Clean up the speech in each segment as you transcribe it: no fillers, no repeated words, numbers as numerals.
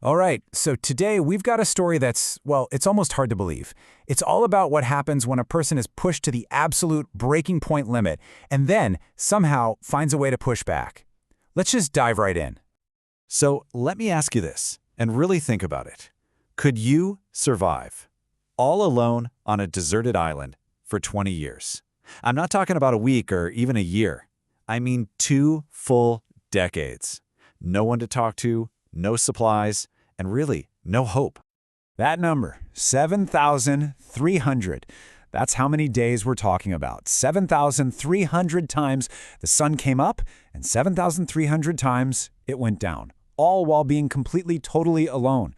All right, so today we've got a story that's, well, it's almost hard to believe. It's all about what happens when a person is pushed to the absolute breaking point limit and then somehow finds a way to push back. Let's just dive right in. So let me ask you this, and really think about it. Could you survive all alone on a deserted island for 20 years? I'm not talking about a week or even a year. I mean 2 full decades. No one to talk to, no supplies, and really, no hope. That number, 7,300. That's how many days we're talking about. 7,300 times the sun came up and 7,300 times it went down, all while being completely, totally alone.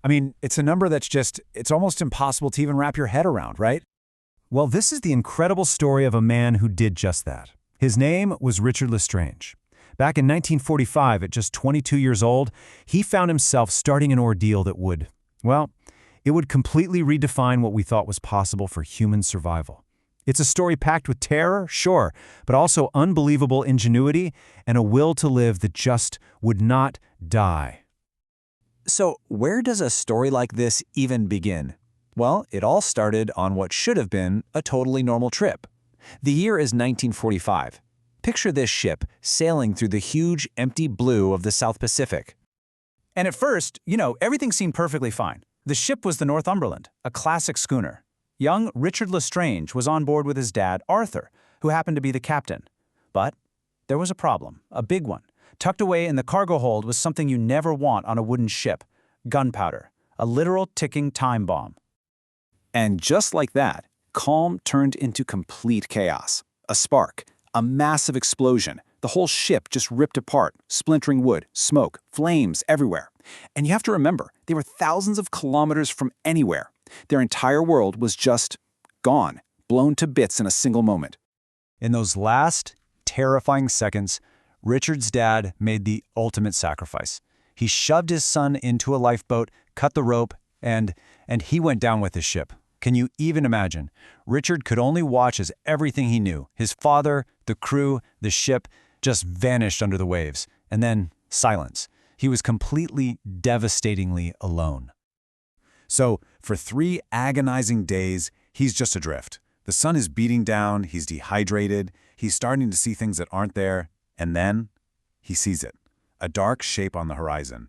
I mean, it's a number that's it's almost impossible to even wrap your head around, right? Well, this is the incredible story of a man who did just that. His name was Richard Lestrange. Back in 1945, at just 22 years old, he found himself starting an ordeal that would, well, it would completely redefine what we thought was possible for human survival. It's a story packed with terror, sure, but also unbelievable ingenuity and a will to live that just would not die. So, where does a story like this even begin? Well, it all started on what should have been a totally normal trip. The year is 1945. Picture this ship sailing through the huge, empty blue of the South Pacific. And at first, everything seemed perfectly fine. The ship was the Northumberland, a classic schooner. Young Richard Lestrange was on board with his dad, Arthur, who happened to be the captain. But there was a problem, a big one. Tucked away in the cargo hold was something you never want on a wooden ship: gunpowder, a literal ticking time bomb. And just like that, calm turned into complete chaos. A spark, a massive explosion. The whole ship just ripped apart, splintering wood, smoke, flames everywhere. And you have to remember, they were thousands of kilometers from anywhere. Their entire world was just gone, blown to bits in a single moment. In those last, terrifying seconds, Richard's dad made the ultimate sacrifice. He shoved his son into a lifeboat, cut the rope, and he went down with his ship. Can you even imagine? Richard could only watch as everything he knew, his father, the crew, the ship, just vanished under the waves. And then silence. He was completely, devastatingly alone. So, for 3 agonizing days, he's just adrift. The sun is beating down, he's dehydrated, he's starting to see things that aren't there, and then he sees it. A dark shape on the horizon.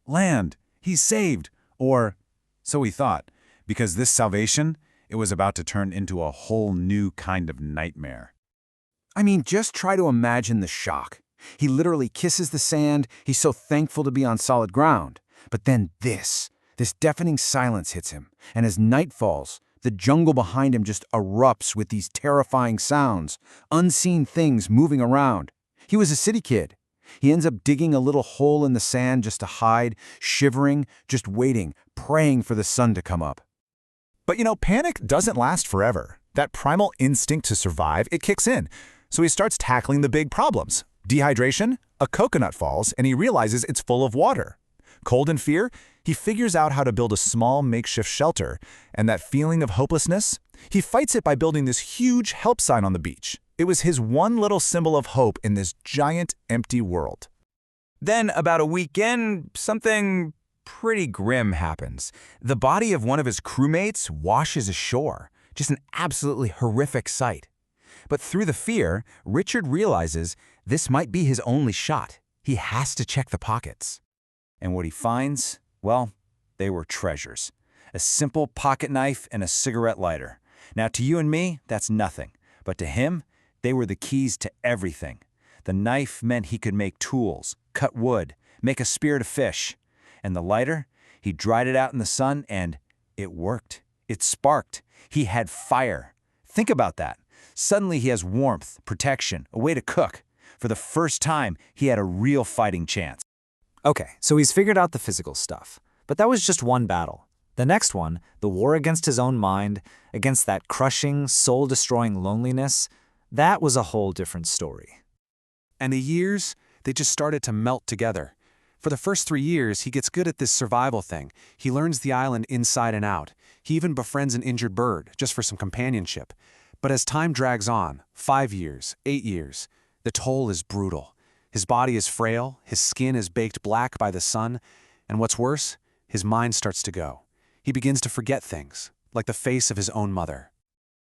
Land! He's saved! Or, so he thought. Because this salvation, it was about to turn into a whole new kind of nightmare. I mean, just try to imagine the shock. He literally kisses the sand, he's so thankful to be on solid ground. But then this deafening silence hits him, and as night falls, the jungle behind him just erupts with these terrifying sounds, unseen things moving around. He was a city kid. He ends up digging a little hole in the sand just to hide, shivering, just waiting, praying for the sun to come up. But panic doesn't last forever. That primal instinct to survive, it kicks in. So he starts tackling the big problems. Dehydration, a coconut falls, and he realizes it's full of water. Cold and fear, he figures out how to build a small makeshift shelter. And that feeling of hopelessness, he fights it by building this huge help sign on the beach. It was his one little symbol of hope in this giant, empty world. Then, about a week in, something pretty grim happens. The body of one of his crewmates washes ashore. Just an absolutely horrific sight. But through the fear, Richard realizes this might be his only shot. He has to check the pockets. And what he finds, well, they were treasures. A simple pocket knife and a cigarette lighter. Now, to you and me, that's nothing. But to him, they were the keys to everything. The knife meant he could make tools, cut wood, make a spear to fish. And the lighter, he dried it out in the sun and it worked. It sparked. He had fire. Think about that. Suddenly he has warmth, protection, a way to cook. For the first time, he had a real fighting chance. Okay, so he's figured out the physical stuff. But that was just one battle. The next one, the war against his own mind, against that crushing, soul-destroying loneliness, that was a whole different story. And the years, they just started to melt together. For the first 3 years, he gets good at this survival thing. He learns the island inside and out. He even befriends an injured bird, just for some companionship. But as time drags on, 5 years, 8 years, the toll is brutal. His body is frail, his skin is baked black by the sun, And what's worse, his mind starts to go. He begins to forget things, like the face of his own mother.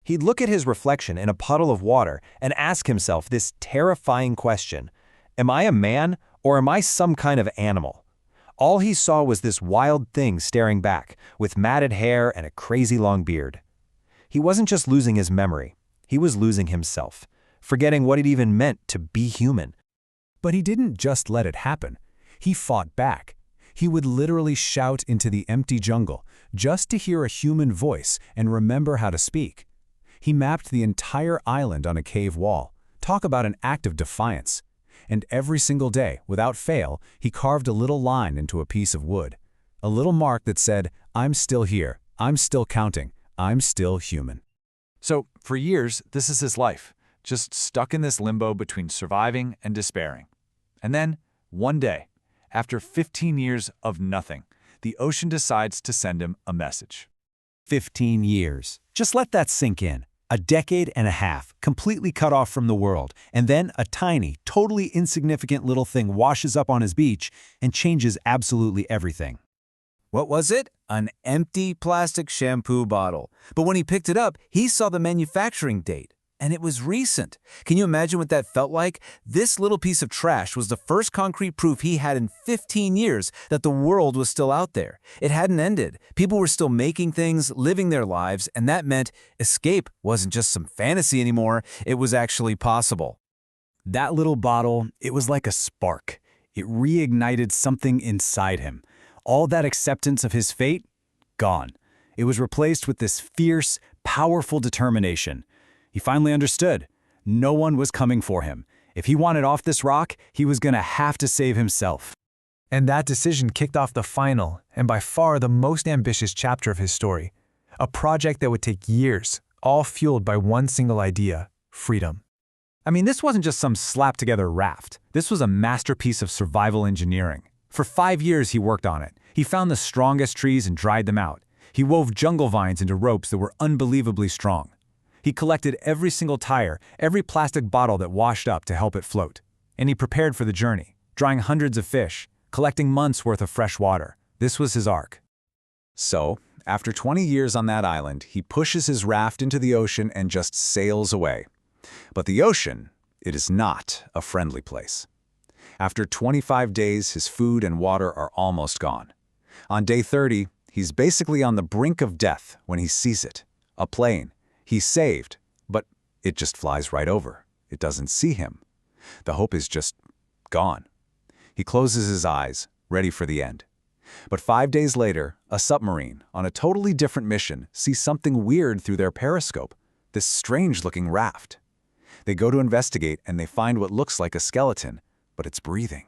He'd look at his reflection in a puddle of water and ask himself this terrifying question: am I a man or am I some kind of animal? All he saw was this wild thing staring back, with matted hair and a crazy long beard. He wasn't just losing his memory, he was losing himself, forgetting what it even meant to be human. But he didn't just let it happen. He fought back. He would literally shout into the empty jungle just to hear a human voice and remember how to speak. He mapped the entire island on a cave wall. Talk about an act of defiance. And every single day, without fail, he carved a little line into a piece of wood. A little mark that said, "I'm still here. I'm still counting. I'm still human." So, for years, this is his life, just stuck in this limbo between surviving and despairing. And then, one day, after 15 years of nothing, the ocean decides to send him a message. 15 years. Just let that sink in. A decade and a half, completely cut off from the world, and then a tiny, totally insignificant little thing washes up on his beach and changes absolutely everything. What was it? An empty plastic shampoo bottle. But when he picked it up, he saw the manufacturing date. And it was recent. Can you imagine what that felt like? This little piece of trash was the first concrete proof he had in 15 years that the world was still out there. It hadn't ended. People were still making things, living their lives, and that meant escape wasn't just some fantasy anymore. It was actually possible. That little bottle, it was like a spark. It reignited something inside him. All that acceptance of his fate, gone. It was replaced with this fierce, powerful determination. He finally understood. No one was coming for him. If he wanted off this rock, he was going to have to save himself. And that decision kicked off the final, and by far the most ambitious chapter of his story. A project that would take years, all fueled by one single idea: freedom. I mean, this wasn't just some slap-together raft. This was a masterpiece of survival engineering. For 5 years he worked on it. He found the strongest trees and dried them out. He wove jungle vines into ropes that were unbelievably strong. He collected every single tire, every plastic bottle that washed up to help it float. And he prepared for the journey, drying hundreds of fish, collecting months' worth of fresh water. This was his arc. So, after 20 years on that island, he pushes his raft into the ocean and just sails away. But the ocean, it is not a friendly place. After 25 days, his food and water are almost gone. On day 30, he's basically on the brink of death when he sees it. A plane. He's saved, but it just flies right over. It doesn't see him. The hope is just gone. He closes his eyes, ready for the end. But 5 days later, a submarine, on a totally different mission, sees something weird through their periscope, this strange-looking raft. They go to investigate and they find what looks like a skeleton, but it's breathing.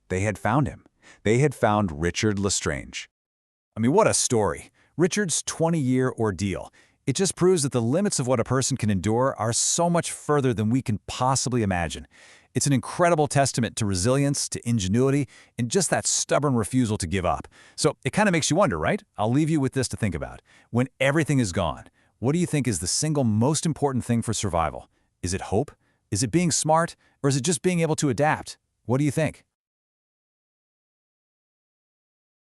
They had found him. They had found Richard Lestrange. I mean, what a story. Richard's 20-year ordeal. It just proves that the limits of what a person can endure are so much further than we can possibly imagine. It's an incredible testament to resilience, to ingenuity, and just that stubborn refusal to give up. So it kind of makes you wonder, right? I'll leave you with this to think about. When everything is gone, what do you think is the single most important thing for survival? Is it hope? Is it being smart? Or is it just being able to adapt? What do you think?